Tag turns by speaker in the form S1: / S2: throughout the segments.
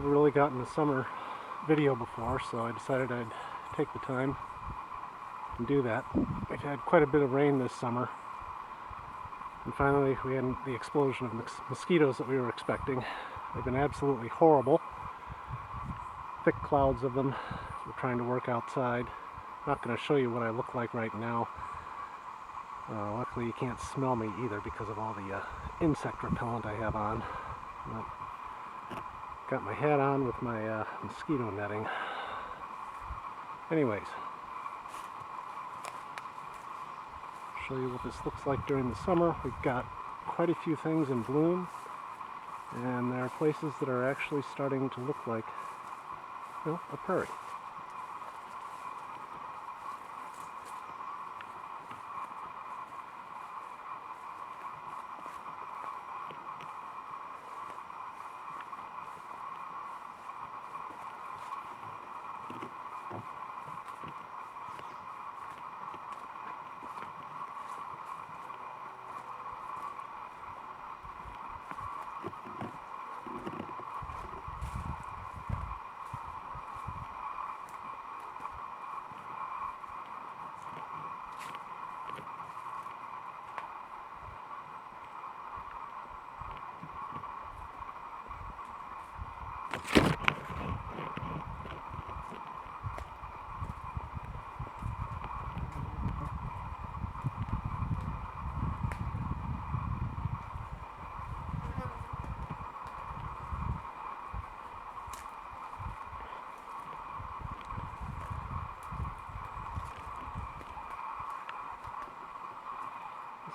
S1: never really gotten a summer video before, so I decided I'd take the time and do that. We've had quite a bit of rain this summer, and finally we had the explosion of mosquitoes that we were expecting. They've been absolutely horrible. Thick clouds of them. We're trying to work outside. I'm not going to show you what I look like right now. Luckily you can't smell me either because of all the insect repellent I have on. But got my hat on with my mosquito netting. Anyways, show you what this looks like during the summer. We've got quite a few things in bloom, and there are places that are actually starting to look like, well, a prairie.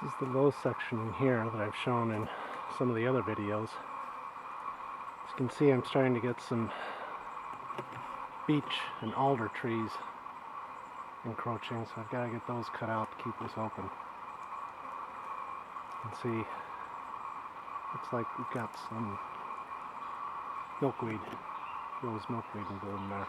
S1: This is the low section in here that I've shown in some of the other videos. As you can see, I'm starting to get some beech and alder trees encroaching, so I've got to get those cut out to keep this open. You can see, looks like we've got some milkweed, rose milkweed in bloom there.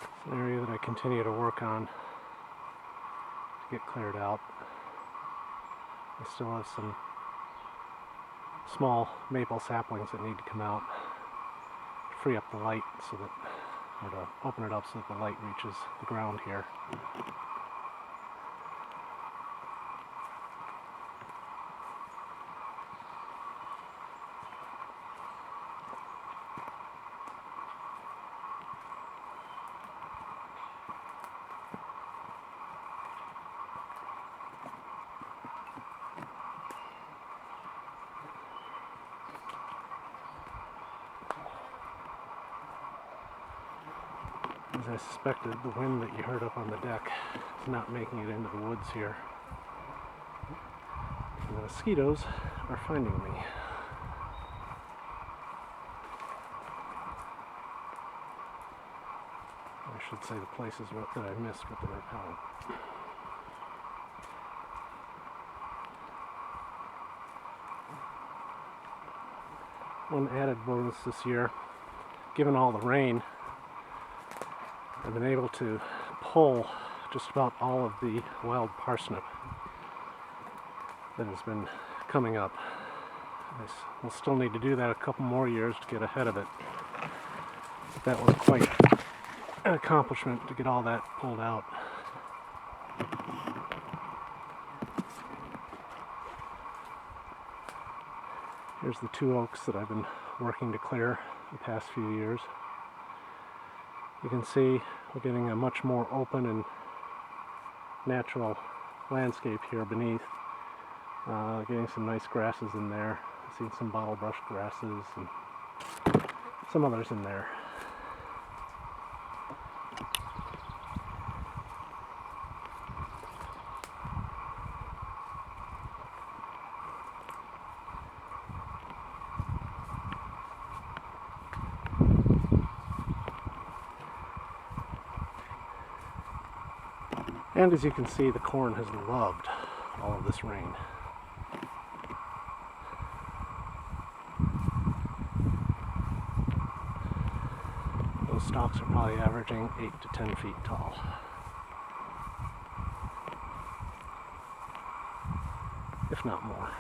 S1: It's an area that I continue to work on to get cleared out. I still have some small maple saplings that need to come out to free up the light so that, or to open it up so that the light reaches the ground here. As I suspected, the wind that you heard up on the deck is not making it into the woods here. And the mosquitoes are finding me. I should say the places that I missed with the repellent. One added bonus this year, given all the rain, I've been able to pull just about all of the wild parsnip that has been coming up. We'll still need to do that a couple more years to get ahead of it. That was quite an accomplishment to get all that pulled out. Here's the 2 oaks that I've been working to clear the past few years. You can see we're getting a much more open and natural landscape here beneath. Getting some nice grasses in there. Seeing some bottle brush grasses and some others in there. And as you can see, the corn has loved all of this rain. Those stalks are probably averaging 8 to 10 feet tall. If not more.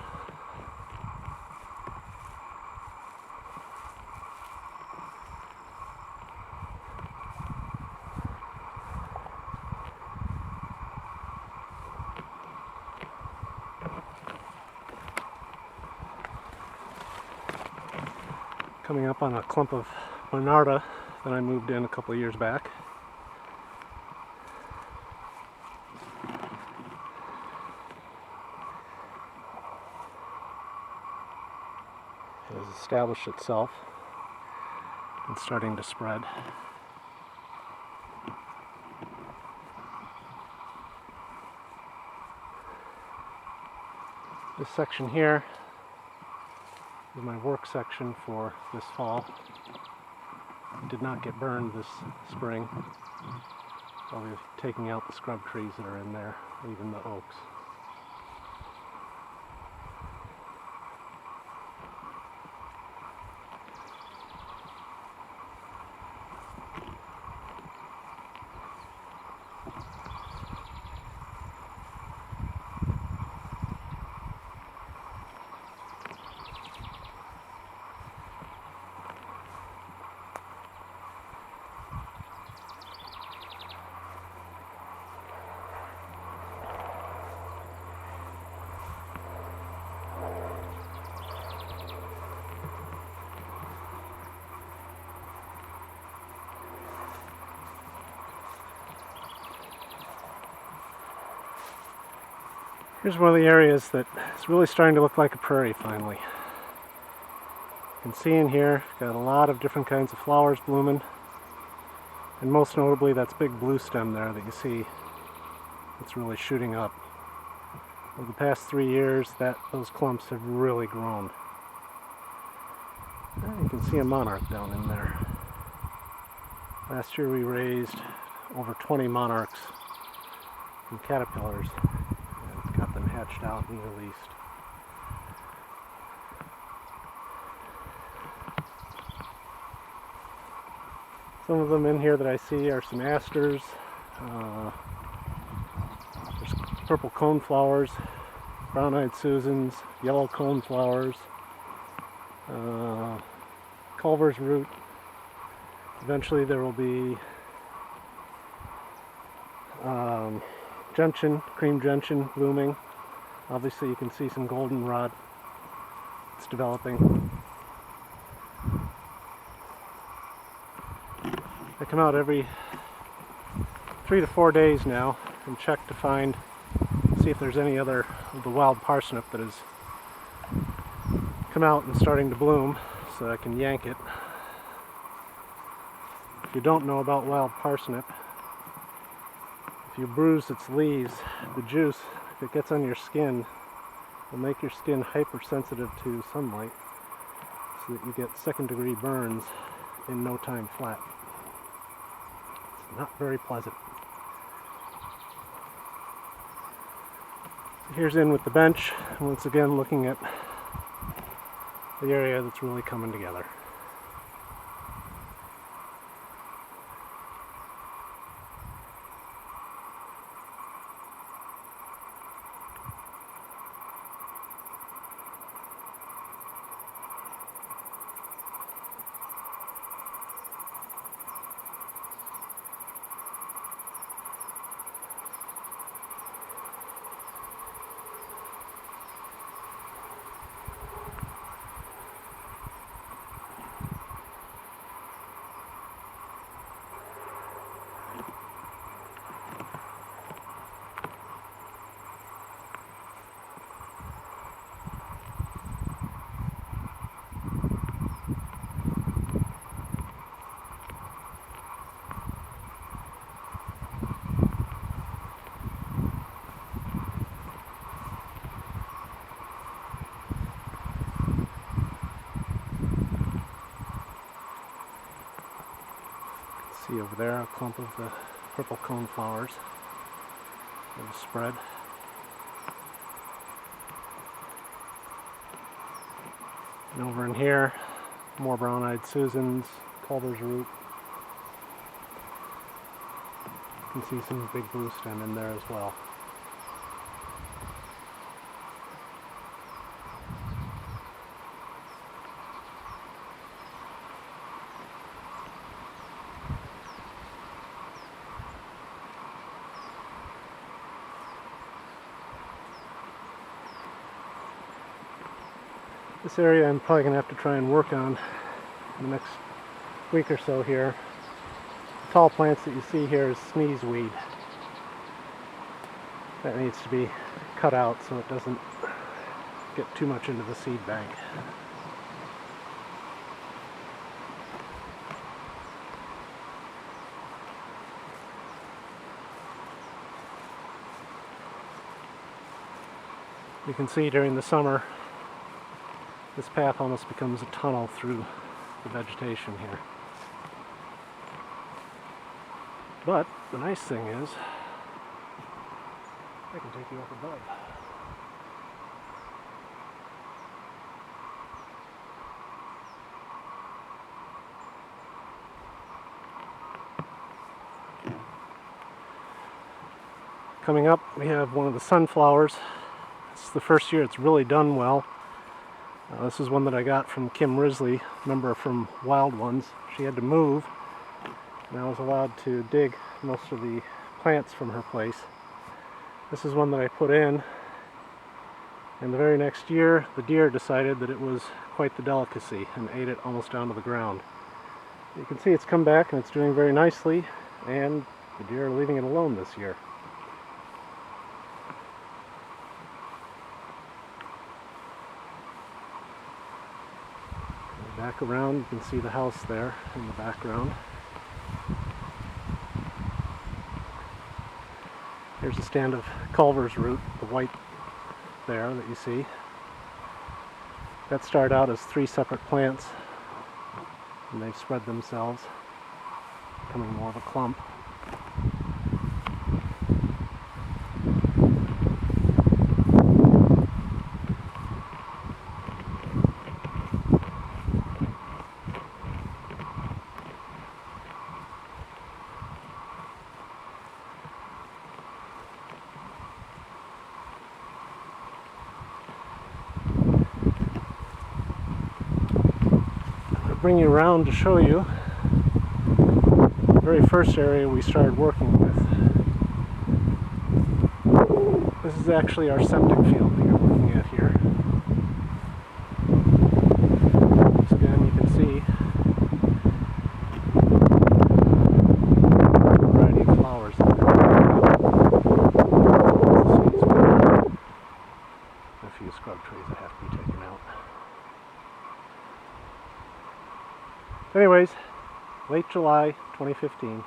S1: Coming up on a clump of Monarda that I moved in a couple of years back. It has established itself and starting to spread. This section here is my work section for this fall. It did not get burned this spring. I'll be taking out the scrub trees that are in there, even the oaks. Here's one of the areas that is really starting to look like a prairie finally. You can see in here, got a lot of different kinds of flowers blooming. And most notably, that's big blue stem there that you see. It's really shooting up. Over the past 3 years, those clumps have really grown. And you can see a monarch down in there. Last year we raised over 20 monarchs from caterpillars. Got them hatched out and released. Some of them in here that I see are some asters. There's purple coneflowers, brown-eyed Susans, yellow coneflowers, Culver's root. Eventually there will be gentian, cream gentian blooming. Obviously you can see some goldenrod. It's developing. I come out every 3 to 4 days now and check to see if there's any other of the wild parsnip that has come out and starting to bloom so I can yank it. If you don't know about wild parsnip, if you bruise its leaves, the juice, if it gets on your skin, will make your skin hypersensitive to sunlight so that you get second-degree burns in no time flat. It's not very pleasant. Here's in with the bench, once again looking at the area that's really coming together. See over there a clump of the purple coneflowers. of the spread. And over in here, more brown-eyed Susans, Culver's root. You can see some big blue stem in there as well. This area I'm probably going to have to try and work on in the next week or so here. The tall plants that you see here is sneezeweed. That needs to be cut out so it doesn't get too much into the seed bank. You can see during the summer this path almost becomes a tunnel through the vegetation here. But the nice thing is, I can take you up above. Coming up, we have one of the sunflowers. This is the first year it's really done well. This is one that I got from Kim Risley, member from Wild Ones. She had to move, and I was allowed to dig most of the plants from her place. This is one that I put in, and the very next year the deer decided that it was quite the delicacy and ate it almost down to the ground. You can see it's come back and it's doing very nicely, and the deer are leaving it alone this year. Back around, you can see the house there in the background. Here's a stand of Culver's root, the white there that you see. That started out as 3 separate plants, and they've spread themselves, becoming more of a clump. Bring you around to show you the very first area we started working with. This is actually our septic field that you're looking at here. So again, you can see a variety of flowers in there. A few scrub trees that have to be taken out. Anyways, late July 2015.